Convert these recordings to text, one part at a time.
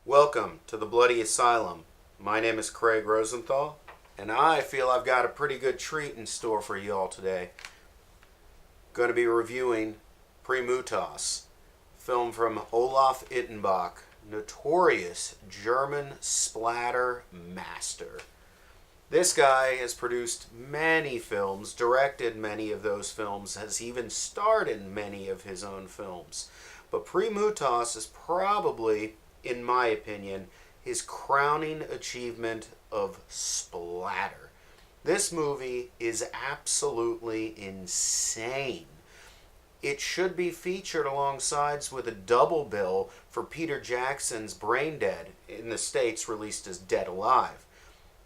Welcome to the Bloody Asylum. My name is Craig Rosenthal, and I feel I've got a pretty good treat in store for you all today. Going to be reviewing Premutos, film from Olaf Ittenbach, notorious German splatter master. This guy has produced many films, directed many of those films, has even starred in many of his own films. But Premutos is probably, in my opinion, his crowning achievement of splatter. This movie is absolutely insane. It should be featured alongside with a double bill for Peter Jackson's Brain Dead, in the States released as Dead Alive.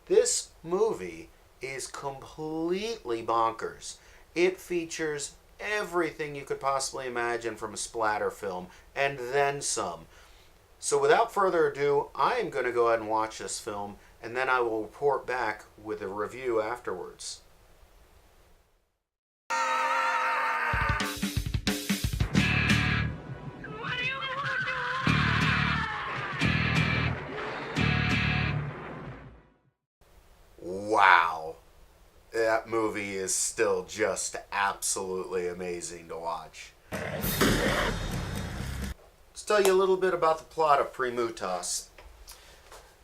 This movie is completely bonkers. It features everything you could possibly imagine from a splatter film, and then some. So without further ado, I am going to go ahead and watch this film, and then I will report back with a review afterwards. Wow. That movie is still just absolutely amazing to watch. Let's tell you a little bit about the plot of Premutos.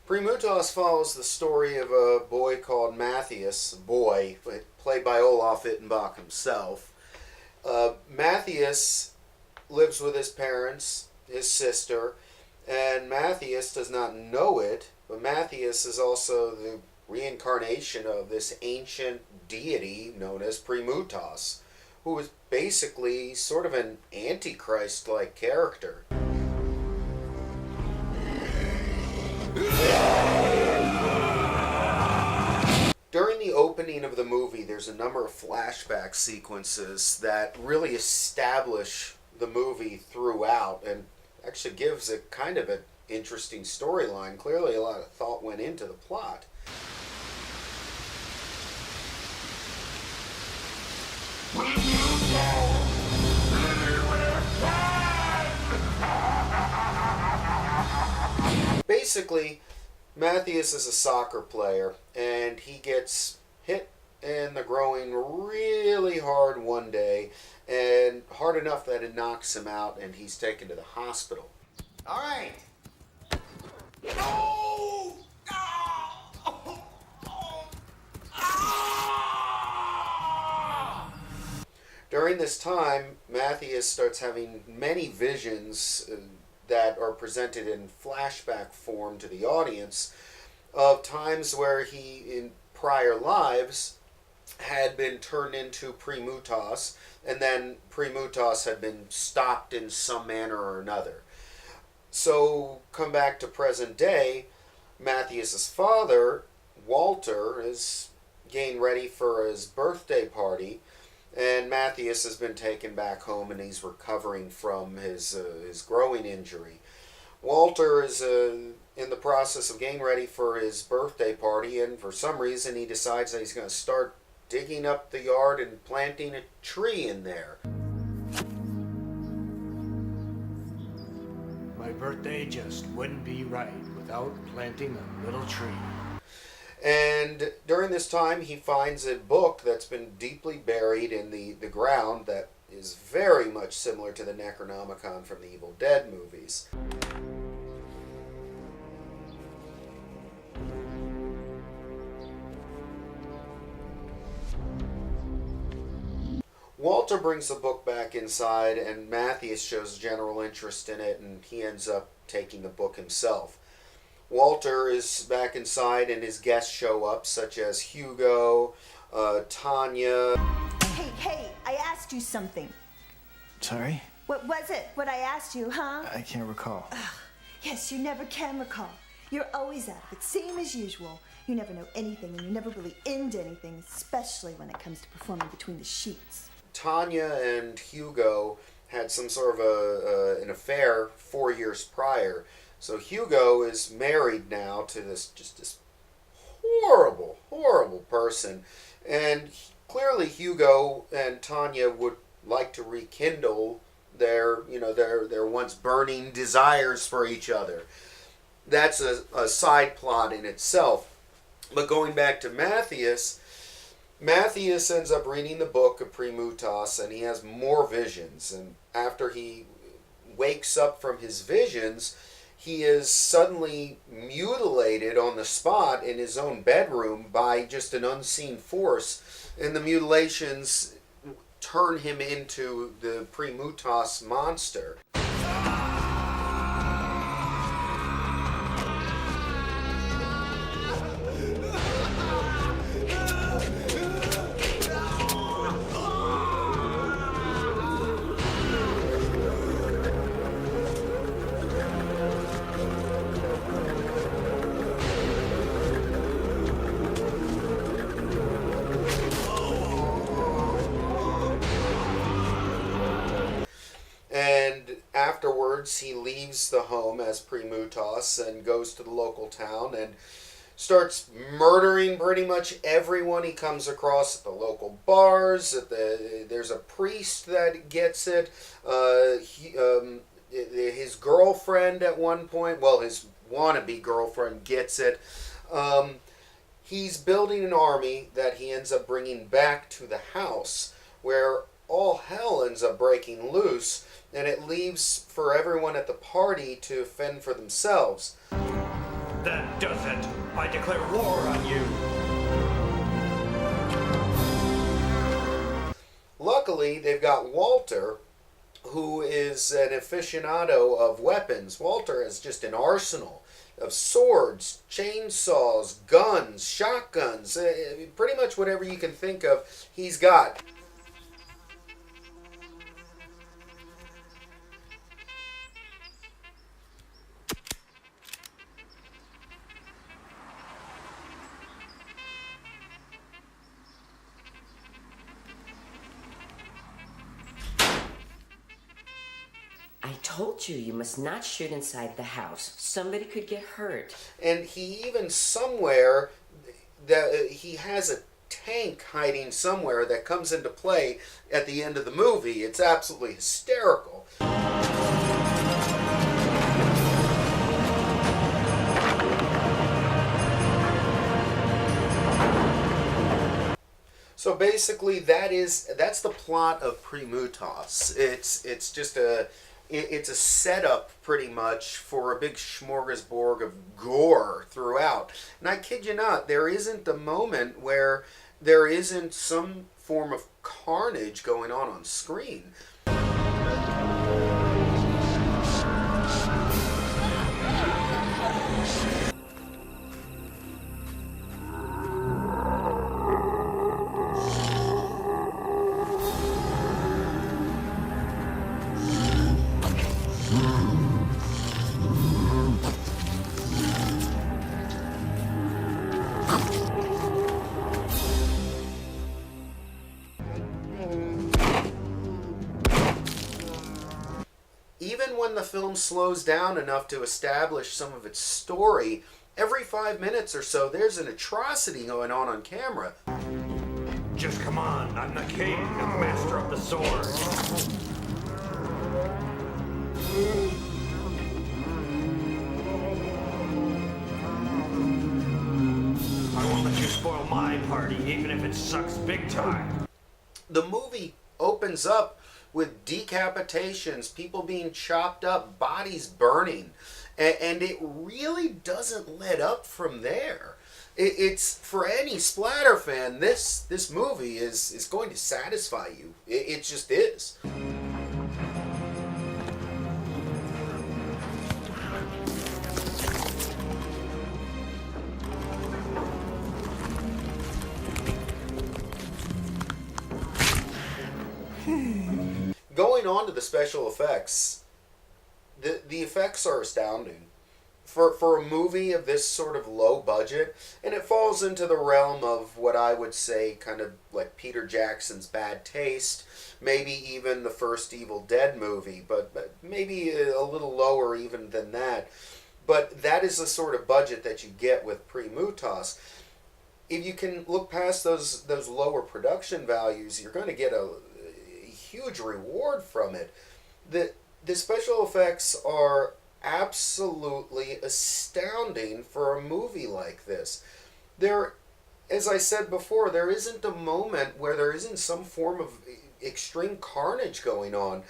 Premutos follows the story of a boy called Matthias, played by Olaf Ittenbach himself. Matthias lives with his parents, his sister, and Matthias does not know it, but Matthias is also the reincarnation of this ancient deity known as Premutos, who is basically sort of an antichrist-like character. During the opening of the movie, there's a number of flashback sequences that really establish the movie throughout and actually gives a kind of an interesting storyline. Clearly a lot of thought went into the plot. Basically, Matthias is a soccer player, and he gets hit in the groin really hard one day, and hard enough that it knocks him out, and he's taken to the hospital. All right. No! During this time, Matthias starts having many visions that are presented in flashback form to the audience of times where he, in prior lives, had been turned into Premutos, and then Premutos had been stopped in some manner or another. So, come back to present day, Matthias's father, Walter, is getting ready for his birthday party, and Matthias has been taken back home and he's recovering from his growing injury. Walter is in the process of getting ready for his birthday party, and for some reason he decides that he's going to start digging up the yard and planting a tree in there. My birthday just wouldn't be right without planting a little tree. And during this time, he finds a book that's been deeply buried in the ground that is very much similar to the Necronomicon from the Evil Dead movies. Walter brings the book back inside, and Matthias shows general interest in it, and he ends up taking the book himself. Walter is back inside, and his guests show up, such as Hugo, Tanya. Hey, I asked you something. Sorry? What was it? What I asked you, huh? I can't recall. Yes, you never can recall. You're always at it, same as usual. You never know anything, and you're never really into anything, especially when it comes to performing between the sheets. Tanya and Hugo had some sort of an affair 4 years prior. So Hugo is married now to this horrible person, and clearly Hugo and Tanya would like to rekindle their once burning desires for each other. that's a side plot in itself. But going back to Matthias, Matthias ends up reading the book of Premutos, and he has more visions. And after he wakes up from his visions, he is suddenly mutilated on the spot in his own bedroom by just an unseen force. And the mutilations turn him into the Premutos monster. And afterwards, he leaves the home as Premutos and goes to the local town and starts murdering pretty much everyone he comes across at the local bars. There's a priest that gets it. His girlfriend at one point, well, his wannabe girlfriend gets it. He's building an army that he ends up bringing back to the house, where all hell ends up breaking loose, and it leaves for everyone at the party to fend for themselves. That does it. I declare war on you. Luckily, they've got Walter, who is an aficionado of weapons. Walter has just an arsenal of swords, chainsaws, guns, shotguns, pretty much whatever you can think of, he's got. I told you, you must not shoot inside the house. Somebody could get hurt. And he even somewhere, he has a tank hiding somewhere that comes into play at the end of the movie. It's absolutely hysterical. So basically, that's the plot of Premutos. It's just it's a setup pretty much for a big smorgasbord of gore throughout. And I kid you not, there isn't a moment where there isn't some form of carnage going on screen. Even when the film slows down enough to establish some of its story, every 5 minutes or so there's an atrocity going on camera. Just come on, I'm the king, the master of the sword. I won't let you spoil my party, even if it sucks big time. The movie opens up with decapitations, people being chopped up, bodies burning, and it really doesn't let up from there. It's for any splatter fan, this movie is going to satisfy you. It just is. Going on to the special effects, the effects are astounding. For a movie of this sort of low budget, and it falls into the realm of what I would say kind of like Peter Jackson's Bad Taste, maybe even the first Evil Dead movie, but maybe a little lower even than that. But that is the sort of budget that you get with Premutos. If you can look past those lower production values, you're going to get a huge reward from it. The special effects are absolutely astounding for a movie like this. There, as I said before, there isn't a moment where there isn't some form of extreme carnage going on.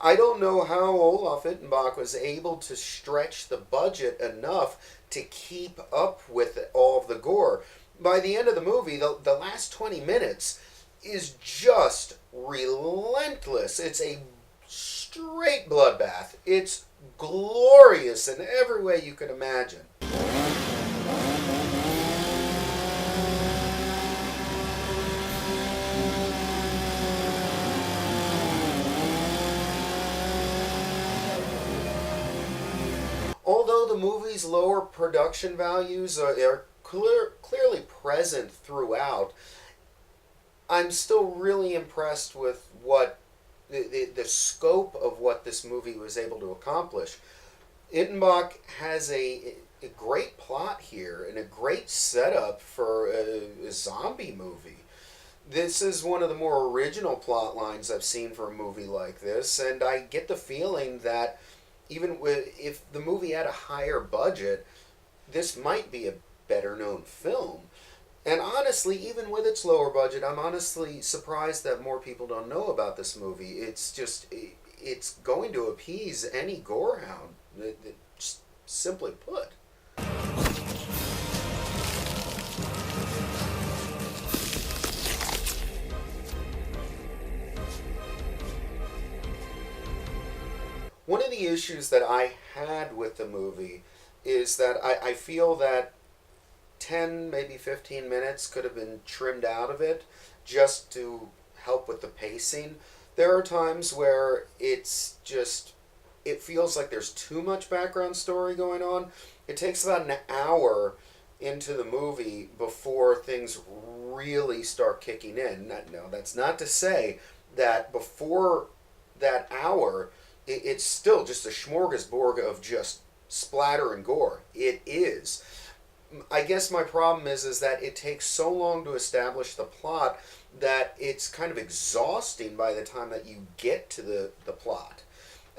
I don't know how Olaf Ittenbach was able to stretch the budget enough to keep up with all of the gore. By the end of the movie, the last 20 minutes is just relentless. It's a straight bloodbath. It's glorious in every way you can imagine. Although the movie's lower production values are clearly present throughout, I'm still really impressed with what the scope of what this movie was able to accomplish. Ittenbach has a great plot here and a great setup for a zombie movie. This is one of the more original plot lines I've seen for a movie like this, and I get the feeling that even if the movie had a higher budget, this might be a better known film. And honestly, even with its lower budget, I'm honestly surprised that more people don't know about this movie. It's going to appease any gorehound, just simply put. One of the issues that I had with the movie is that I feel that 10, maybe 15 minutes could have been trimmed out of it just to help with the pacing. There are times where it feels like there's too much background story going on. It takes about an hour into the movie before things really start kicking in. No, that's not to say that before that hour, it's still just a smorgasbord of just splatter and gore. It is. I guess my problem is that it takes so long to establish the plot that it's kind of exhausting by the time that you get to the plot.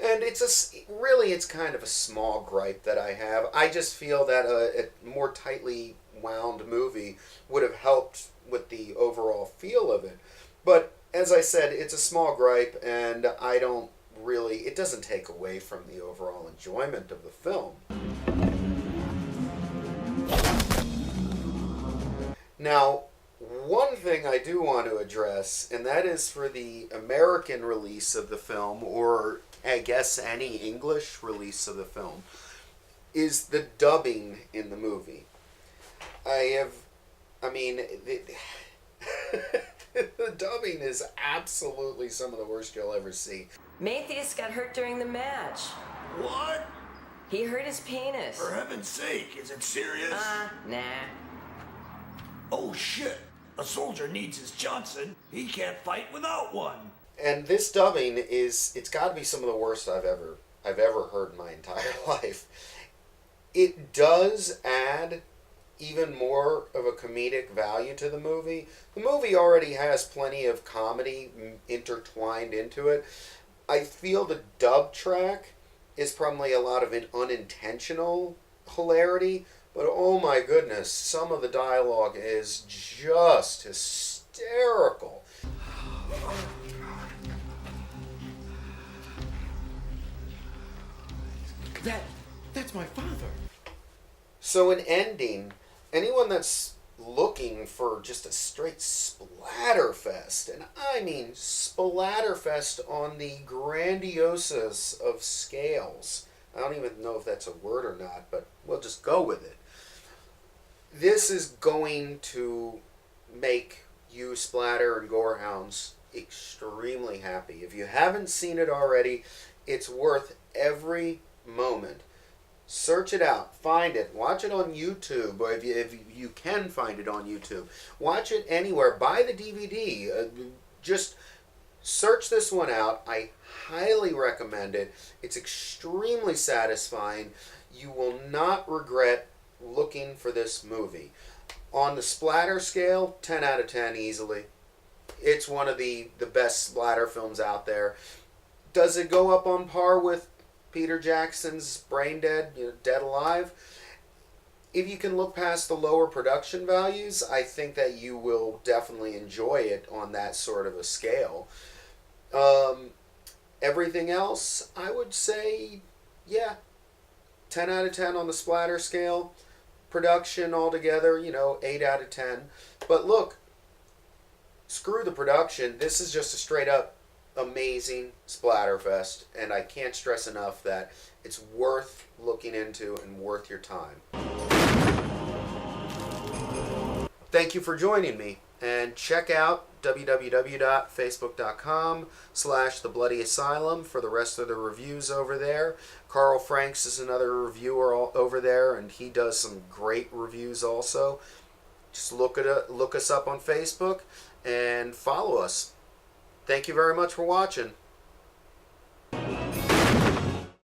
And it's kind of a small gripe that I have. I just feel that a more tightly wound movie would have helped with the overall feel of it. But as I said, it's a small gripe, and it doesn't take away from the overall enjoyment of the film. Now, one thing I do want to address, and that is for the American release of the film, or I guess any English release of the film, is the dubbing in the movie. The dubbing is absolutely some of the worst you'll ever see. Matthias got hurt during the match. What? He hurt his penis. For heaven's sake, is it serious? Nah. Oh shit! A soldier needs his Johnson. He can't fight without one. And this dubbing it's got to be some of the worst I've ever heard in my entire life. It does add even more of a comedic value to the movie. The movie already has plenty of comedy intertwined into it. I feel the dub track is probably a lot of an unintentional hilarity, but oh my goodness, some of the dialogue is just hysterical. That's my father. So in ending, anyone that's looking for just a straight Splatter-fest, and I mean Splatter-fest on the grandiosest of scales. I don't even know if that's a word or not, but we'll just go with it. This is going to make you splatter and gorehounds extremely happy. If you haven't seen it already, it's worth every moment. Search it out, find it, watch it on YouTube, or if you can find it on YouTube. Watch it anywhere, buy the DVD, just search this one out. I highly recommend it. It's extremely satisfying. You will not regret looking for this movie. On the splatter scale, 10 out of 10 easily. it's one of the best splatter films out there. Does it go up on par with Peter Jackson's Brain Dead, Dead Alive? If you can look past the lower production values, I think that you will definitely enjoy it on that sort of a scale. Everything else, I would say, yeah, 10 out of 10 on the splatter scale. Production altogether, 8 out of 10. But look, screw the production. This is just a straight up amazing Splatter-fest, and I can't stress enough that it's worth looking into and worth your time. Thank you for joining me, and check out www.facebook.com/thebloodyaSylum for the rest of the reviews over there. Carl Franks is another reviewer over there, and he does some great reviews also. Just look us up on Facebook and follow us. Thank you very much for watching.